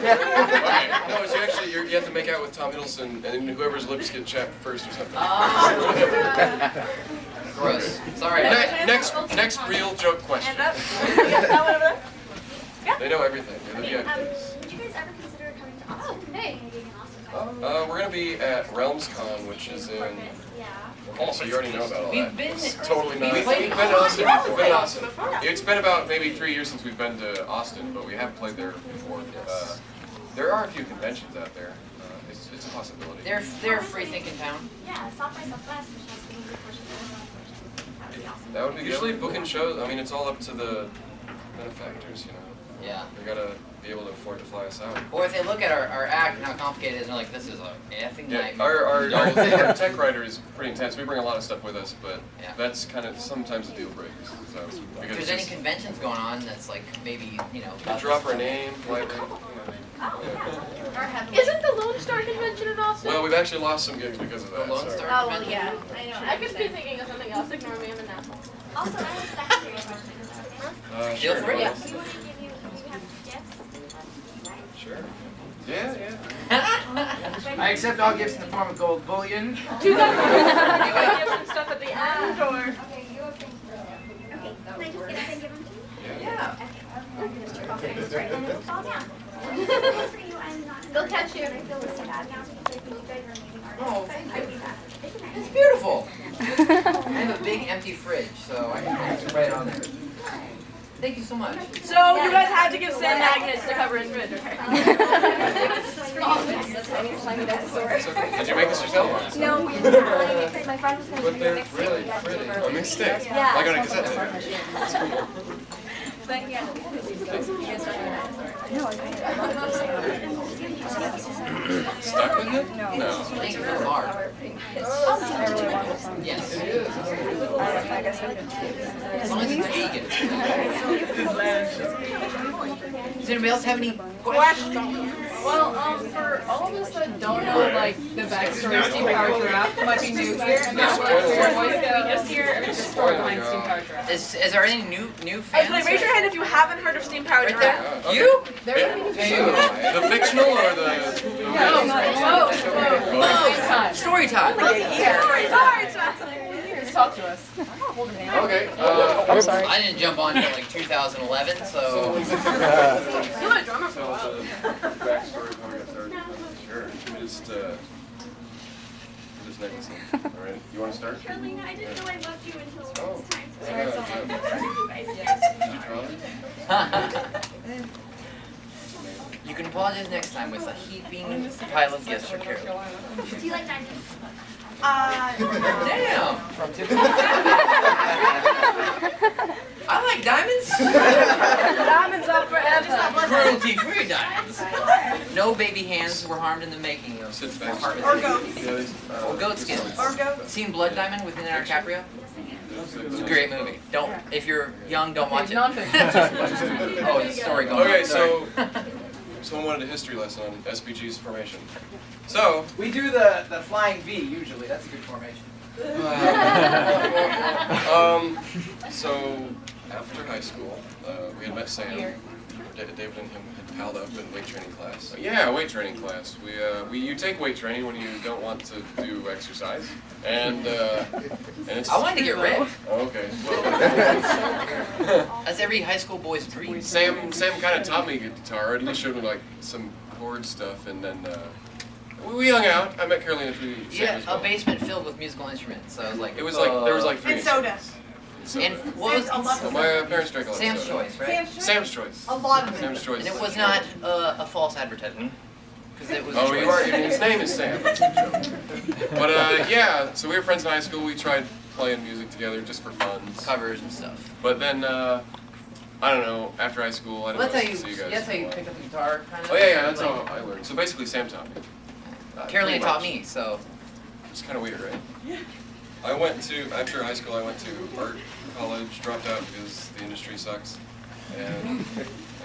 Okay, no, so you have to make out with Tom Hiddleston, and then whoever's lips get chapped first or something. Gross. Sorry. Next real joke question. Yeah. They know everything. They're the VIPs. Would you guys ever consider coming to Austin? Hey. We're gonna be at RealmsCon, which is in. Oh, so you already know about all that. It's totally not. We've been to Austin. We've been to Austin. It's been about maybe 3 years since we've been to Austin, but we haven't played there before. There are a few conventions out there. It's a possibility. They're a free-thinking town. Yeah, South by Southwest, which has been a good portion of that would be awesome. That would be usually booking shows. I mean, it's all up to the benefactors, you know. Yeah. They gotta be able to afford to fly us out. Or if they look at our act and how complicated it is, they're like, this is a effing nightmare. Our tech writer is pretty intense. We bring a lot of stuff with us, but that's kind of sometimes a deal breaker. So, if there's any conventions going on that's like maybe, you know. You drop our name, fly rate, Isn't the Lone Star Convention in Austin? Well, we've actually lost some gigs because of that. The Lone Star Oh, well, Convention? yeah. I know. I could be thinking of something else. Ignore me, I'm an asshole. Also, I have a secondary question. Feel free. We want to give you, do you have gifts? Sure. Yeah. I accept all gifts in the form of gold bullion. Do you guys give some stuff at the end, or? Okay, you have things for them. Okay, can I just get up and give them to you? Yeah. Okay, great, then it'll fall down. For you, I'm not. They'll catch you. I feel really bad now because I think you guys are amazing artists. Oh, I would be bad. It's beautiful. I have a big empty fridge, so I can put it right on there. Thank you so much. So you guys had to give Sam magnets to cover his fridge, okay? Did you make this yourself? No, we didn't. My friend was going to But do they're a mix really pretty. A mixed stick? Yeah. Like on a cassette tape. But yeah. Stuck with it? No. Thank you for the art. Yes. It is. As long as it's vegan. Does anybody else have any questions? Well, for all of us that don't know, like, the backstory of Steam Power Giraffe, might be new here, and there's like we just hear the story behind Steam Power Giraffe. Is there any new fans? Actually, raise your hand if you haven't heard of Steam Power Right Giraffe. there. You? The fictional or the... Story time. Just talk to us. Okay. I didn't jump on until like 2011, so. You were a drummer for a while. Backstory of how we got started. Sure. We just make this thing. All right. You want to start? Carolina, I didn't know I loved you until Oh. this time. So Yeah, You can apologize next time with a heaping pile of gifts for Carol. do you like diamonds? Damn! I like diamonds. Diamonds up forever. Cruelty-free diamonds. No baby hands were harmed in the making of Sit back. harvest. Or goats. Or goat skins. Or goats. Seen Blood Diamond with Leonardo DiCaprio? It's a great movie. Don't, if you're young, don't watch it. Non-fiction. Oh, there's a story going on. Okay, Sorry. someone wanted a history lesson on SPG's formation. So, We do the flying V usually. That's a good formation. So after high school, we had met Sam. David and him had palled up in weight training class. Yeah, weight training class. You take weight training when you don't want to do exercise, and it's. I wanted to get ripped. Okay. Well, That's every high school boy's dream. Sam kind of taught me guitar, and he showed me like some chord stuff, and then we hung out. I met Carolina through Sam Yeah, as well. a basement filled with musical instruments. So I was like, It was like there was like 3 And soda. instruments. And what was Well, my parents drank a lot of Sam's soda. choice, right? Sam's choice. A lot of Sam's choice. And it was not a false advertisement, because it was a Oh, choice. his name is Sam. That's a joke. But yeah, so we were friends in high school. We tried playing music together just for fun. Covers and stuff. But then, I don't know, after high school, I Well, didn't really see you guys. that's how you picked up the guitar, kind of. Oh yeah, that's how I learned. So basically, Sam taught me. Carolina Pretty taught much. me, so. It's kind of weird, right? Yeah. After high school, I went to art college, dropped out because the industry sucks. And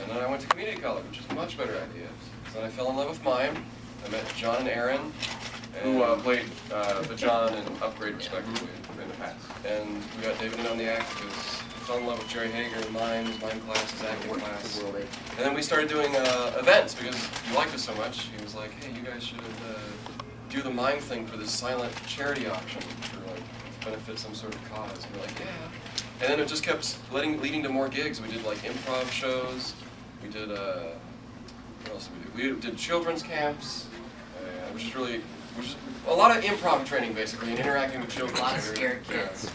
then I went to community college, which is a much better idea. So then I fell in love with mime. I met John and Aaron, who played the John and Upgrade respectively in the past. And we got David in on the act because fell in love with Jerry Hager and mime classes, acting class. And then we started doing events because he liked us so much. He was like, hey, you guys should do the mime thing for this silent charity auction for like benefit some sort of cause. And we're like, yeah. And then it just kept leading to more gigs. We did like improv shows. We did, what else did we do? We did children's camps, which is a lot of improv training basically, and interacting with children. A lot of scared kids.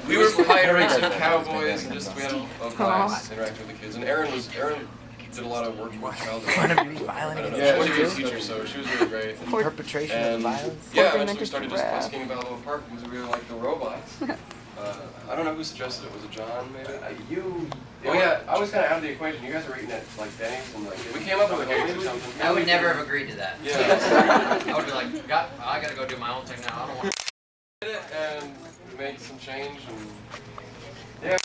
We were pirates and cowboys, and we had a blast interacting with the kids. And Erin did a lot of work with childhood. One of you violent against Yeah, she was a teacher, so she was really great. Perpetration of violence. Yeah, eventually we started just busking about Balboa Park because we really liked the robots. I don't know who suggested it. Was it John, maybe? Oh yeah, I was kind of out of the equation. You guys were eating at like Denny's and like we came up with a game or something. I would never have agreed to that. Yeah. I would be like, I gotta go do my own thing now. I don't want. Did it and made some change and yeah.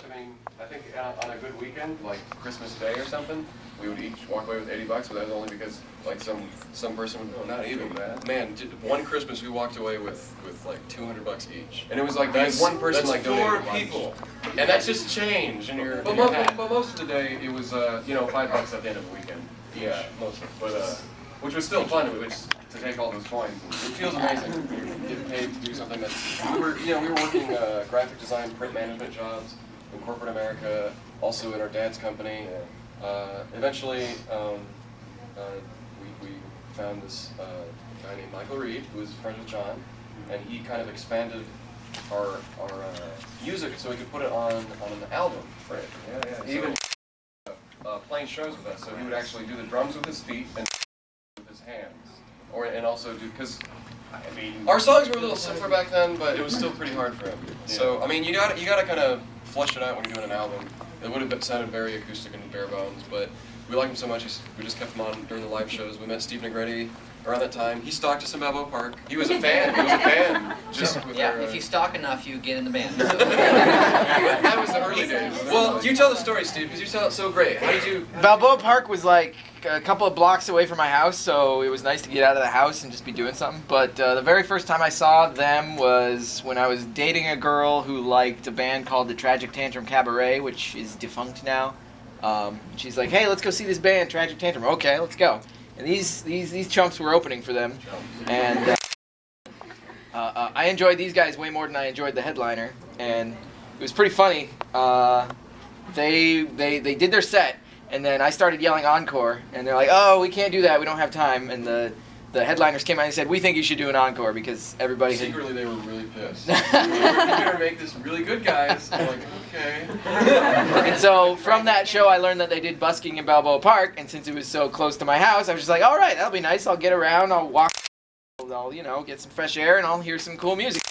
I mean, I think on a good weekend, like Christmas Day or something, we would each walk away with $80, but that was only because like some person would, oh, not even that. Man, one Christmas we walked away with like $200 each, and it was like because one person like donated 4 people, and that's just change. And but most of the day it was $5 at the end of the weekend. Yeah, mostly, but which was still fun. To take all those coins. It feels amazing. You get paid to do something that's we were working graphic design, print management jobs in corporate America, also in our dad's company. Eventually, we found this guy named Michael Reed, who was friends with John, and he kind of expanded our music so we could put it on an album. Right. Yeah. He even playing shows with us, so he would actually do the drums with his feet and with his hands, and also do because. I mean, our songs were a little simpler back then, but it was still pretty hard for him. Yeah. So I mean, you gotta kind of flush it out when you're doing an album. It would have sounded very acoustic and bare bones, but we liked him so much, we just kept him on during the live shows. We met Steve Negretti around that time. He stalked us in Balboa Park. He was a fan. Just with yeah, if you stalk enough, you get in the band. That was the early days. Well, you tell the story, Steve, because you tell it so great. How did you... Balboa Park was like a couple of blocks away from my house, so it was nice to get out of the house and just be doing something. But the very first time I saw them was when I was dating a girl who liked a band called the Tragic Tantrum Cabaret, which is defunct now. She's like, hey, let's go see this band, Tragic Tantrum. Okay, let's go. And these chumps were opening for them. And I enjoyed these guys way more than I enjoyed the headliner. And it was pretty funny. They did their set. And then I started yelling encore, and they're like, oh, we can't do that, we don't have time. And the headliners came out and said, we think you should do an encore because everybody secretly they were really pissed. Like, you better make this really good, guys. I'm like, okay. And so from that show I learned that they did busking in Balboa Park, and since it was so close to my house, I was just like, all right, that'll be nice, I'll get around, I'll walk, I'll get some fresh air, and I'll hear some cool music.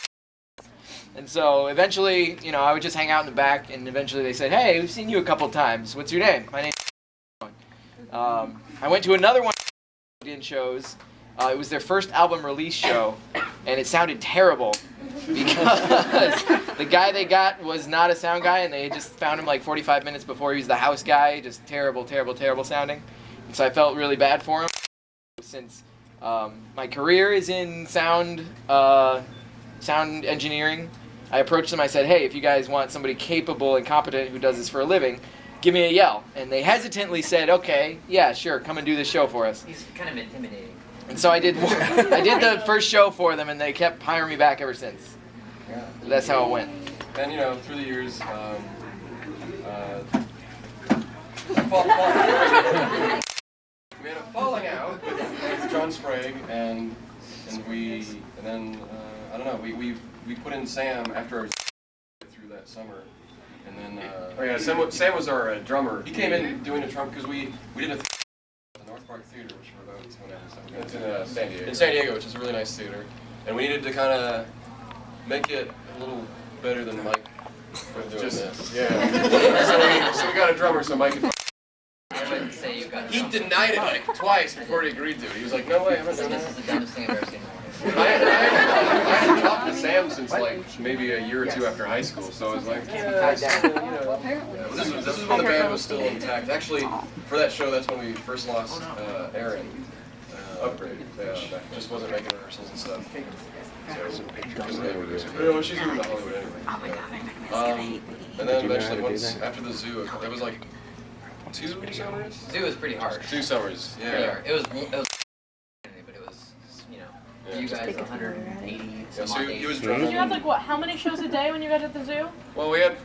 And so eventually, I would just hang out in the back, and eventually they said, hey, we've seen you a couple times. What's your name? My name's I went to another one of shows. It was their first album release show, and it sounded terrible because the guy they got was not a sound guy, and they had just found him like 45 minutes before he was the house guy. Just terrible sounding. And so I felt really bad for him. Since my career is in sound engineering, I approached them. I said, hey, if you guys want somebody capable and competent who does this for a living, give me a yell. And they hesitantly said, okay, yeah, sure, come and do this show for us. He's kind of intimidating. And so I did the first show for them, and they kept hiring me back ever since. Yeah. So that's how it went. And through the years, we had a falling out with John Sprague, and then I don't know, we put in Sam after our through that summer. And then, Sam was our drummer. He came in doing a drum because we did a the North Park Theater, which we're about it's in San Diego. In San Diego, which is a really nice theater, and we needed to kind of make it a little better than Mike for doing this. Yeah. so we got a drummer, so Mike could. He denied it like twice before he agreed to it. He was like, "No way, I'm not doing This that." is the dumbest thing I've ever seen. I hadn't talked to Sam since like maybe a year or two after high school, so I was like, this is when the band was still intact. Actually, for that show, that's when we first lost Aaron. upgrade. That just wasn't making rehearsals and stuff. So, because they were just, you know, she's moving to Hollywood anyway. Oh my god, And then eventually, once after the zoo, it was like 2 summers. Zoo was pretty hard. 2 summers, Pretty yeah. hard. It was, but it was, you know, for you guys 180 Yeah, some so odd he days. was Did driving. you have like what? How many shows a day when you guys at the zoo? Well, we had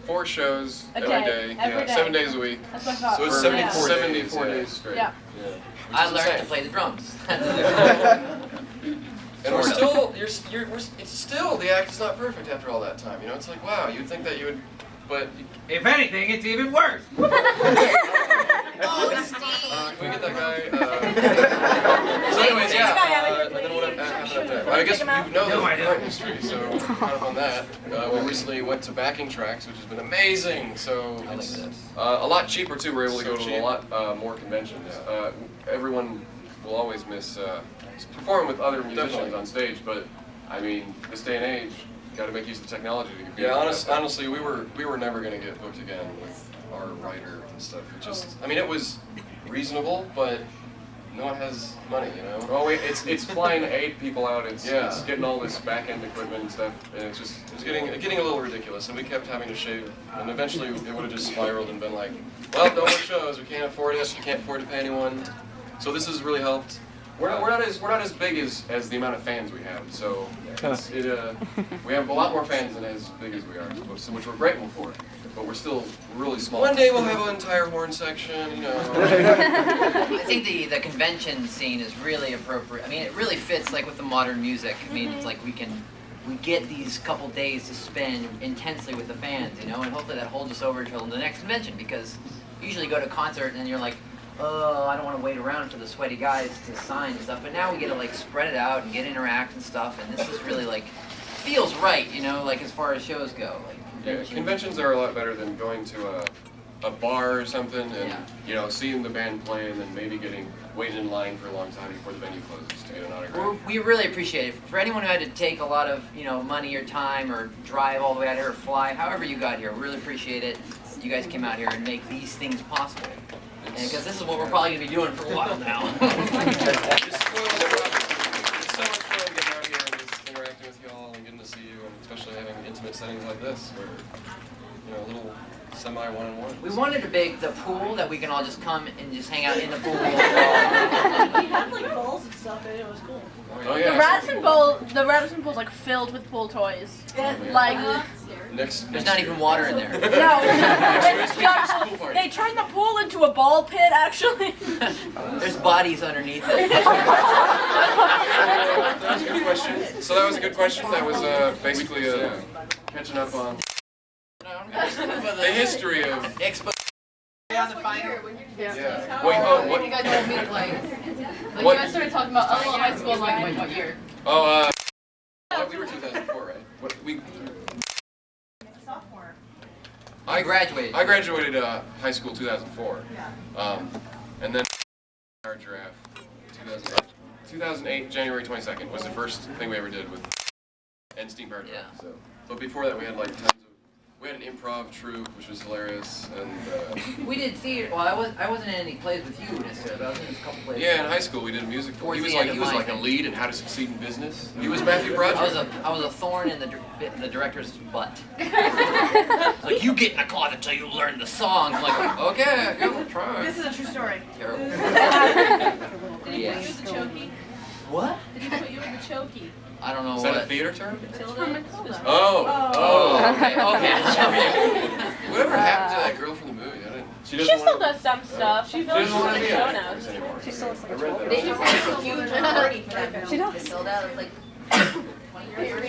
4 shows A every day, day, every yeah, day. 7 days a week. That's what I thought. So it's For 74 days. days straight. Yeah. I Which is learned to insane. play the drums. And we're still, it's still, the act is not perfect after all that time. You know, it's like, wow, you'd think that you would, but. If anything, it's even worse. Oh, Can we get that guy? So anyways, yeah, and then what happened after that? I guess you know No, the I current don't. history, so kind of on that. We recently went to backing tracks, which has been amazing. So I like it's this. a lot cheaper too. We're able to go to a lot more conventions. Everyone will always miss performing with other musicians on stage, but I mean, this day and age, you got to make use of technology. Yeah, honestly, we were never going to get booked again with our writer and stuff. It just, I mean, it was reasonable, but no one has money, you know. Oh wait, it's flying 8 people out. It's getting all this back end equipment and stuff, and it's getting a little ridiculous. And we kept having to shave, and eventually it would have just spiraled and been like, well, no more shows. We can't afford it. We can't afford to pay anyone. So this has really helped. We're not as big as the amount of fans we have. So we have a lot more fans than as big as we are, which we're grateful for. But we're still really small. One day we'll have an entire horn section, you know. I think the convention scene is really appropriate. I mean, it really fits like with the modern music. I mean, it's like we get these couple days to spend intensely with the fans, you know, and hopefully that holds us over until the next convention, because you usually go to a concert and you're like, oh, I don't want to wait around for the sweaty guys to sign and stuff, but now we get to like spread it out and get interact and stuff, and this is really like, feels right, you know, like as far as shows go. Like conventions are a lot better than going to a bar or something and you know, seeing the band play and then maybe waiting in line for a long time before the venue closes to get an autograph. We really appreciate it. For anyone who had to take a lot of, you know, money or time or drive all the way out here or fly, however you got here, we really appreciate it. You guys came out here and make these things possible. Because this is what we're probably going to be doing for a while now. It's so much fun getting out here and just interacting with y'all and getting to see you, and especially having intimate settings like this where, you know, a little semi-one-on-one. We wanted to make the pool that we can all just come and just hang out in the pool. We had like bowls and stuff in it. It was cool. Oh yeah. The Radisson pool's like filled with pool toys. Like. There's not even water in there. No, it's just, they turned the pool into a ball pit, actually. There's bodies underneath it. That was a good question. So that was a good question. That was basically catching up on the history of. On the final. Yeah. Wait. Oh, what? You guys told me to like What? you guys started talking about high school like wait, what year? Oh, we were 2004, right? I graduated. I graduated high school 2004. And then Giraffe 2008, January 22nd was the first thing we ever did with and Steam Powered Giraffe. Yeah. So, but before that we had like we had an improv troupe which was hilarious, and We did theater. Well, I wasn't in any plays with you necessarily, but I was in a couple plays. yeah, in high school we did a musical. Towards He was the end like of a mine. lead in How to Succeed in Business. He was Matthew Broderick. I was a thorn in the director's butt. It's like, you get in the closet until you learn the song. I'm like, okay, I guess I'll try. This is a true story. Terrible. Did he Yeah. put you in the chokey? What? Did he put you in the chokey? I don't know Is that a what. theater term? It's from Matilda. Oh. Okay. Whatever happened to that girl from the movie? She She still does some stuff. She fills doesn't want to the be show actress notes. anymore. She still looks like a I read that. They just had a huge party for that She does. Matilda was like 20 years old. I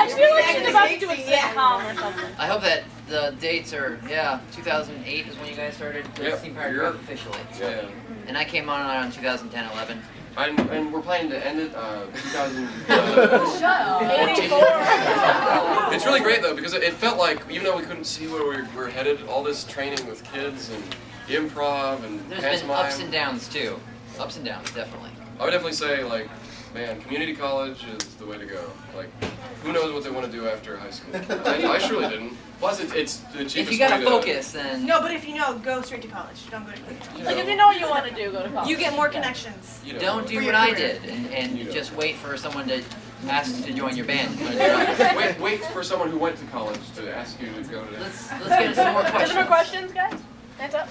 feel like she's about to do a sitcom or something. I hope that the dates are 2008 is when you guys started Yep. Steam Powered Giraffe officially. Yeah. And I came on around 2010, 11. And we're planning to end it 2000. Shut up. 84. It's really great though because it felt like even though we couldn't see where we were headed, all this training with kids and improv and There's been pantomime. ups and downs too. Ups and downs, definitely. I would definitely say like Man, community college is the way to go. Like, who knows what they want to do after high school? I surely didn't. Plus, it's the cheapest If you gotta way to focus, then No, but if you know, go straight to college. Don't go to community college. Like if you know what you want to do, go to college. You get more connections. you know, don't do For what your I career. did and You just wait for someone to ask to join your band. You wanna do that? wait for someone who went to college to ask you to go to. Let's get some more Any questions. more questions, guys? Hands up.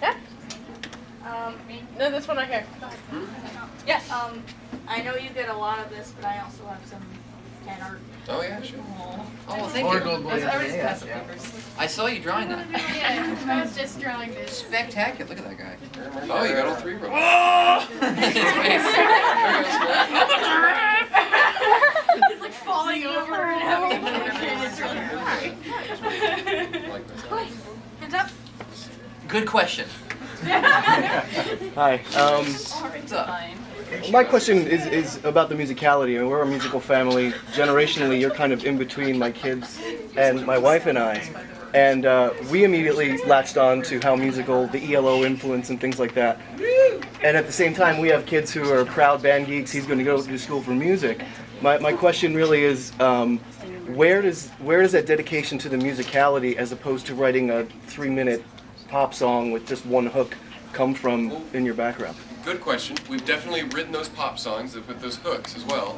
Yeah? No, this one right here. Yes. I know you get a lot of this, but I also have some fan art. Oh yeah, sure. Oh, well, thank Or you. gold boys. I was Yeah, passive yeah. papers. I saw you drawing that. Yeah, I was just drawing this. Spectacular. Look at that guy. Oh, you got all three rows. He's like falling over and having it's really hard. Like this. Hands up. Good question. Hi. What's up? My question is about the musicality. I mean, we're a musical family. Generationally, you're kind of in between my kids and my wife and I. And we immediately latched on to how musical, the ELO influence and things like that. And at the same time, we have kids who are proud band geeks. He's going to go to school for music. My question really is, where does that dedication to the musicality, as opposed to writing a 3-minute pop song with just one hook, come from in your background? Good question. We've definitely written those pop songs with those hooks as well.